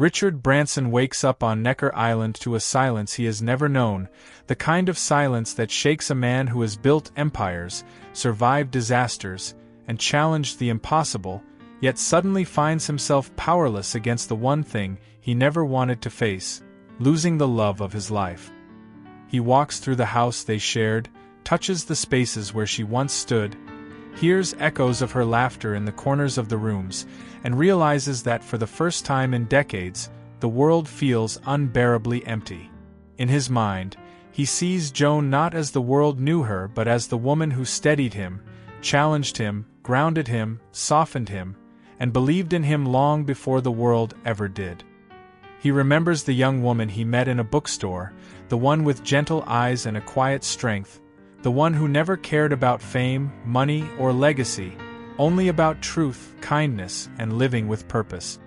Richard Branson wakes up on Necker Island to a silence he has never known, the kind of silence that shakes a man who has built empires, survived disasters, and challenged the impossible, yet suddenly finds himself powerless against the one thing he never wanted to face, losing the love of his life. He walks through the house they shared, touches the spaces where she once stood, hears echoes of her laughter in the corners of the rooms, and realizes that for the first time in decades, the world feels unbearably empty. In his mind, he sees Joan not as the world knew her but as the woman who steadied him, challenged him, grounded him, softened him, and believed in him long before the world ever did. He remembers the young woman he met in a bookstore, the one with gentle eyes and a quiet strength, the one who never cared about fame, money, or legacy, only about truth, kindness, and living with purpose.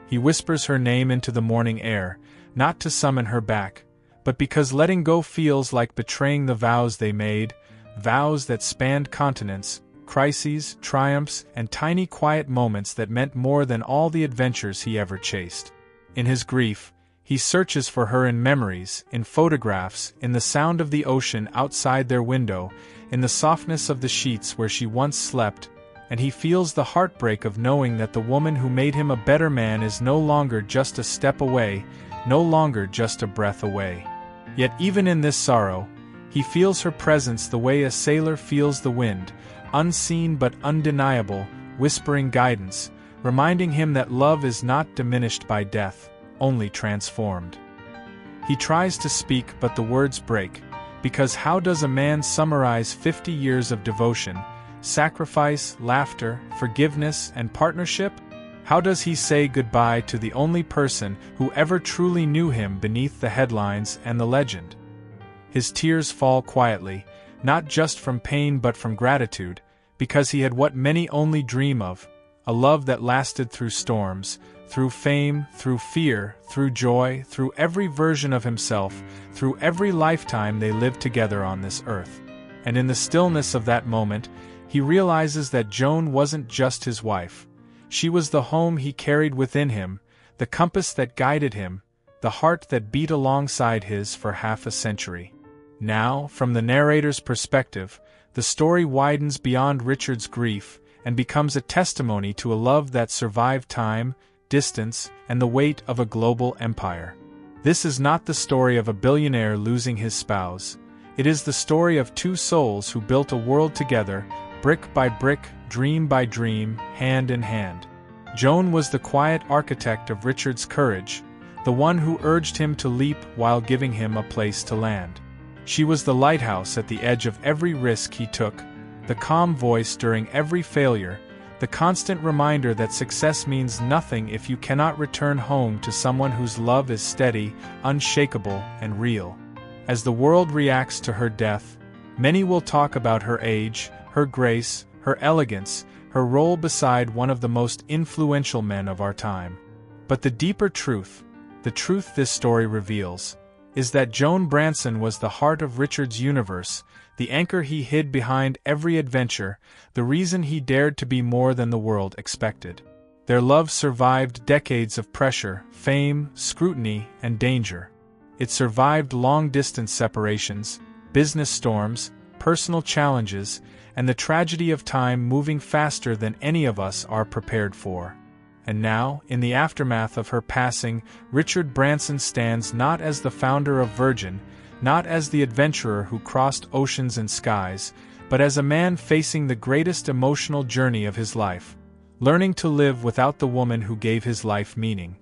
He whispers her name into the morning air, not to summon her back, but because letting go feels like betraying the vows they made, vows that spanned continents, crises, triumphs, and tiny quiet moments that meant more than all the adventures he ever chased. In his grief, he searches for her in memories, in photographs, in the sound of the ocean outside their window, in the softness of the sheets where she once slept, and he feels the heartbreak of knowing that the woman who made him a better man is no longer just a step away, no longer just a breath away. Yet even in this sorrow, he feels her presence the way a sailor feels the wind, unseen but undeniable, whispering guidance, reminding him that love is not diminished by death, only transformed. He tries to speak but the words break, because how does a man summarize 50 years of devotion, sacrifice, laughter, forgiveness, and partnership? How does he say goodbye to the only person who ever truly knew him beneath the headlines and the legend? His tears fall quietly, not just from pain but from gratitude, because he had what many only dream of, a love that lasted through storms, through fame, through fear, through joy, through every version of himself, through every lifetime they lived together on this earth. And in the stillness of that moment, he realizes that Joan wasn't just his wife. She was the home he carried within him, the compass that guided him, the heart that beat alongside his for half a century. Now, from the narrator's perspective, the story widens beyond Richard's grief and becomes a testimony to a love that survived time, distance, and the weight of a global empire. This is not the story of a billionaire losing his spouse. It is the story of two souls who built a world together, brick by brick, dream by dream, hand in hand. Joan was the quiet architect of Richard's courage, the one who urged him to leap while giving him a place to land. She was the lighthouse at the edge of every risk he took, the calm voice during every failure, the constant reminder that success means nothing if you cannot return home to someone whose love is steady, unshakable, and real. As the world reacts to her death, many will talk about her age, her grace, her elegance, her role beside one of the most influential men of our time. But the deeper truth, the truth this story reveals, is that Joan Branson was the heart of Richard's universe, the anchor he hid behind every adventure, the reason he dared to be more than the world expected. Their love survived decades of pressure, fame, scrutiny, and danger. It survived long-distance separations, business storms, personal challenges, and the tragedy of time moving faster than any of us are prepared for. And now, in the aftermath of her passing, Richard Branson stands not as the founder of Virgin, not as the adventurer who crossed oceans and skies, but as a man facing the greatest emotional journey of his life, learning to live without the woman who gave his life meaning.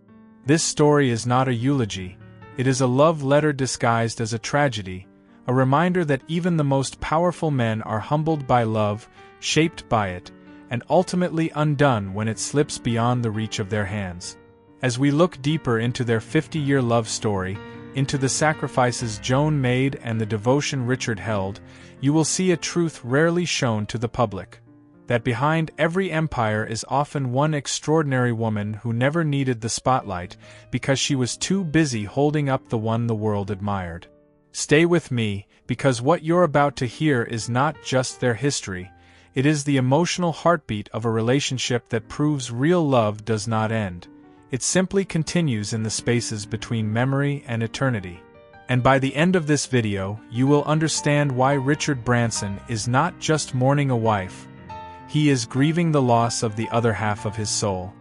This story is not a eulogy, it is a love letter disguised as a tragedy, a reminder that even the most powerful men are humbled by love, shaped by it, and ultimately undone when it slips beyond the reach of their hands. As we look deeper into their 50-year love story, into the sacrifices Joan made and the devotion Richard held, you will see a truth rarely shown to the public. That behind every empire is often one extraordinary woman who never needed the spotlight because she was too busy holding up the one the world admired. Stay with me, because what you're about to hear is not just their history, it is the emotional heartbeat of a relationship that proves real love does not end. It simply continues in the spaces between memory and eternity. And by the end of this video, you will understand why Richard Branson is not just mourning a wife. He is grieving the loss of the other half of his soul.